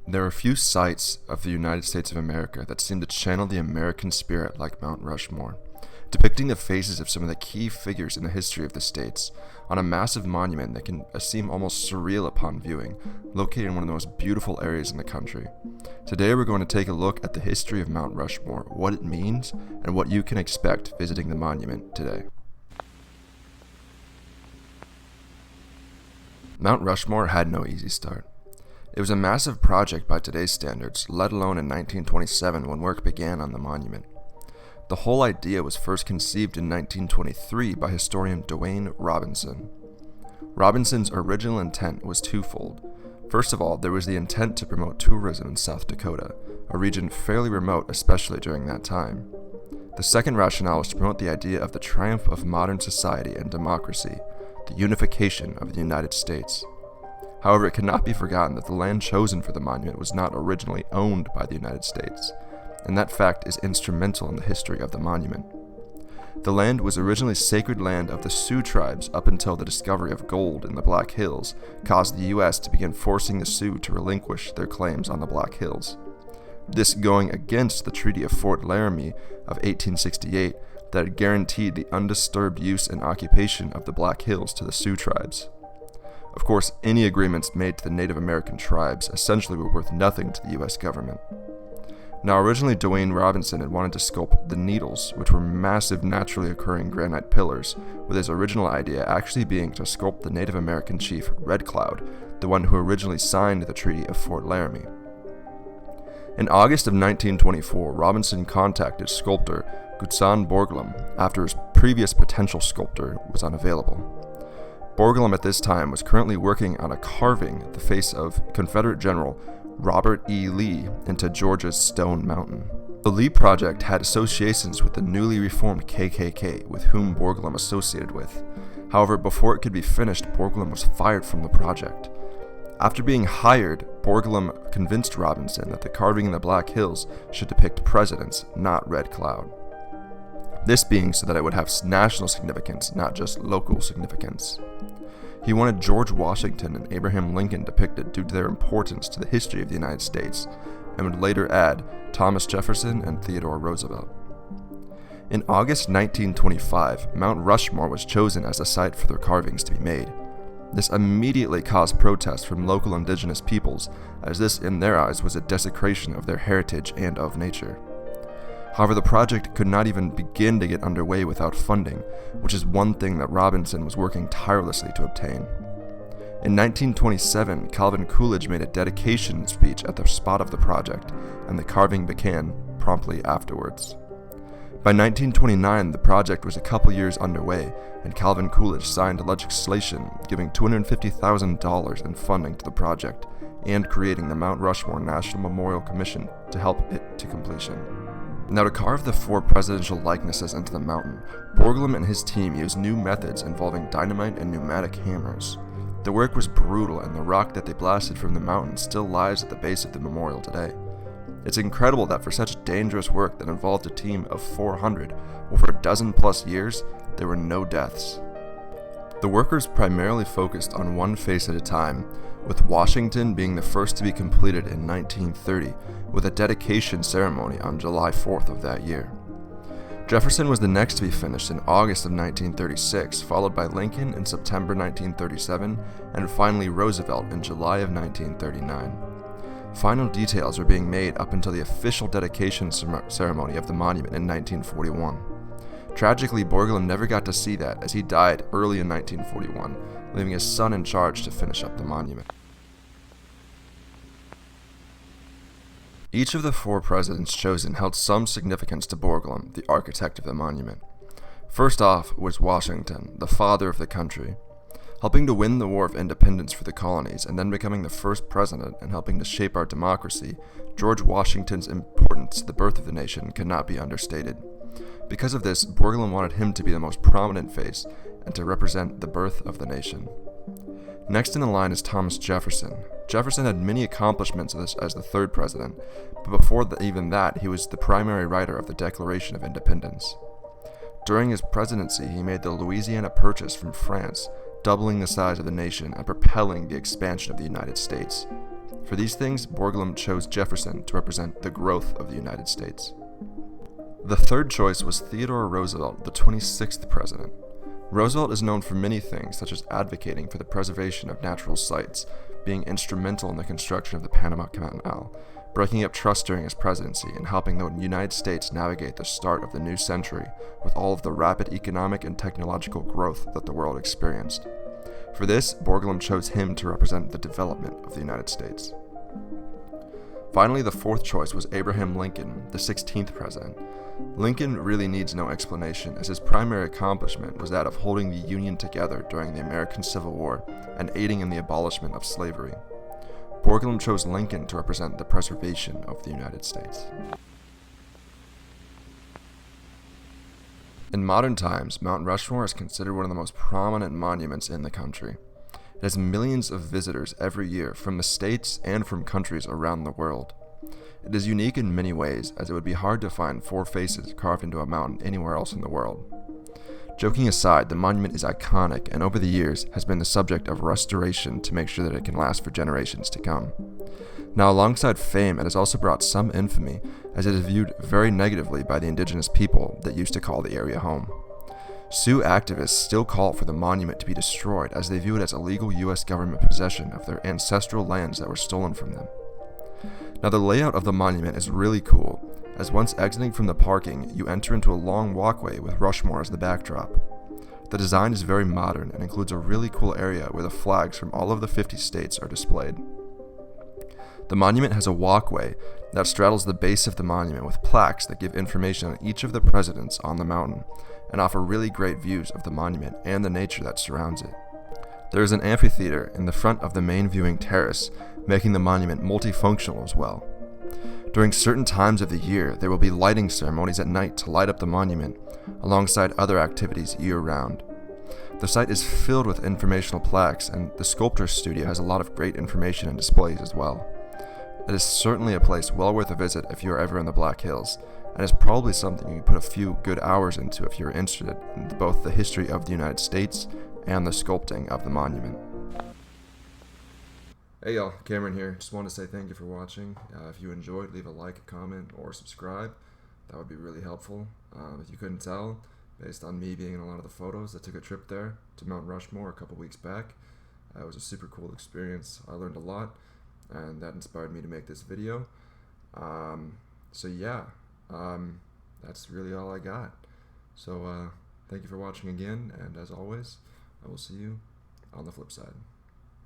There are few sites of the United States of America that seem to channel the American spirit like Mount Rushmore, depicting the faces of some of the key figures in the history of the states on a massive monument that can seem almost surreal upon viewing, located in one of the most beautiful areas in the country. Today we're going to take a look at the history of Mount Rushmore, what it means, and what you can expect visiting the monument today. Mount Rushmore had no easy start. It was a massive project by today's standards, let alone in 1927 when work began on the monument. The whole idea was first conceived in 1923 by historian Dwayne Robinson. Robinson's original intent was twofold. First of all, there was the intent to promote tourism in South Dakota, a region fairly remote especially during that time. The second rationale was to promote the idea of the triumph of modern society and democracy, the unification of the United States. However, it cannot be forgotten that the land chosen for the monument was not originally owned by the United States, and that fact is instrumental in the history of the monument. The land was originally sacred land of the Sioux tribes up until the discovery of gold in the Black Hills caused the U.S. to begin forcing the Sioux to relinquish their claims on the Black Hills. This going against the Treaty of Fort Laramie of 1868 that had guaranteed the undisturbed use and occupation of the Black Hills to the Sioux tribes. Of course, any agreements made to the Native American tribes essentially were worth nothing to the U.S. government. Now, originally Dwayne Robinson had wanted to sculpt the Needles, which were massive naturally occurring granite pillars, with his original idea actually being to sculpt the Native American chief Red Cloud, the one who originally signed the Treaty of Fort Laramie. In August of 1924, Robinson contacted sculptor Gutzon Borglum after his previous potential sculptor was unavailable. Borglum at this time was currently working on a carving the face of Confederate General Robert E. Lee into Georgia's Stone Mountain. The Lee project had associations with the newly reformed KKK, with whom Borglum associated with. However, before it could be finished, Borglum was fired from the project. After being hired, Borglum convinced Robinson that the carving in the Black Hills should depict presidents, not Red Cloud. This being so that it would have national significance, not just local significance. He wanted George Washington and Abraham Lincoln depicted due to their importance to the history of the United States, and would later add Thomas Jefferson and Theodore Roosevelt. In August 1925, Mount Rushmore was chosen as the site for their carvings to be made. This immediately caused protests from local indigenous peoples, as this, in their eyes, was a desecration of their heritage and of nature. However, the project could not even begin to get underway without funding, which is one thing that Robinson was working tirelessly to obtain. In 1927, Calvin Coolidge made a dedication speech at the spot of the project, and the carving began promptly afterwards. By 1929, the project was a couple years underway, and Calvin Coolidge signed legislation giving $250,000 in funding to the project, and creating the Mount Rushmore National Memorial Commission to help it to completion. Now, to carve the four presidential likenesses into the mountain, Borglum and his team used new methods involving dynamite and pneumatic hammers. The work was brutal, and the rock that they blasted from the mountain still lies at the base of the memorial today. It's incredible that for such dangerous work that involved a team of 400 over a dozen plus years, there were no deaths. The workers primarily focused on one face at a time, with Washington being the first to be completed in 1930, with a dedication ceremony on July 4th of that year. Jefferson was the next to be finished in August of 1936, followed by Lincoln in September 1937, and finally Roosevelt in July of 1939. Final details were being made up until the official dedication ceremony of the monument in 1941. Tragically, Borglum never got to see that, as he died early in 1941, leaving his son in charge to finish up the monument. Each of the four presidents chosen held some significance to Borglum, the architect of the monument. First off was Washington, the father of the country. Helping to win the War of Independence for the colonies and then becoming the first president and helping to shape our democracy, George Washington's importance to the birth of the nation cannot be understated. Because of this, Borglum wanted him to be the most prominent face and to represent the birth of the nation. Next in the line is Thomas Jefferson. Jefferson had many accomplishments as the third president, but before even that, he was the primary writer of the Declaration of Independence. During his presidency, he made the Louisiana Purchase from France, doubling the size of the nation and propelling the expansion of the United States. For these things, Borglum chose Jefferson to represent the growth of the United States. The third choice was Theodore Roosevelt, the 26th president. Roosevelt is known for many things, such as advocating for the preservation of natural sites, being instrumental in the construction of the Panama Canal, breaking up trust during his presidency, and helping the United States navigate the start of the new century with all of the rapid economic and technological growth that the world experienced. For this, Borglum chose him to represent the development of the United States. Finally, the fourth choice was Abraham Lincoln, the 16th president. Lincoln really needs no explanation, as his primary accomplishment was that of holding the Union together during the American Civil War and aiding in the abolishment of slavery. Borglum chose Lincoln to represent the preservation of the United States. In modern times, Mount Rushmore is considered one of the most prominent monuments in the country. It has millions of visitors every year from the states and from countries around the world. It is unique in many ways, as it would be hard to find four faces carved into a mountain anywhere else in the world. Joking aside, the monument is iconic and over the years has been the subject of restoration to make sure that it can last for generations to come. Now, alongside fame, it has also brought some infamy, as it is viewed very negatively by the indigenous people that used to call the area home. Sioux activists still call for the monument to be destroyed, as they view it as illegal U.S. government possession of their ancestral lands that were stolen from them. Now, the layout of the monument is really cool, as once exiting from the parking, you enter into a long walkway with Rushmore as the backdrop. The design is very modern and includes a really cool area where the flags from all of the 50 states are displayed. The monument has a walkway that straddles the base of the monument with plaques that give information on each of the presidents on the mountain and offer really great views of the monument and the nature that surrounds it. There is an amphitheater in the front of the main viewing terrace, making the monument multifunctional as well. During certain times of the year, there will be lighting ceremonies at night to light up the monument, alongside other activities year-round. The site is filled with informational plaques, and the sculpture studio has a lot of great information and displays as well. It is certainly a place well worth a visit if you are ever in the Black Hills, and is probably something you can put a few good hours into if you're interested in both the history of the United States and the sculpting of the monument. Hey y'all, Cameron here. Just wanted to say thank you for watching. If you enjoyed, leave a like, a comment, or subscribe. That would be really helpful. If you couldn't tell, based on me being in a lot of the photos, I took a trip there to Mount Rushmore a couple weeks back. It was a super cool experience. I learned a lot, and that inspired me to make this video. That's really all I got. So thank you for watching again, and as always, I will see you on the flip side.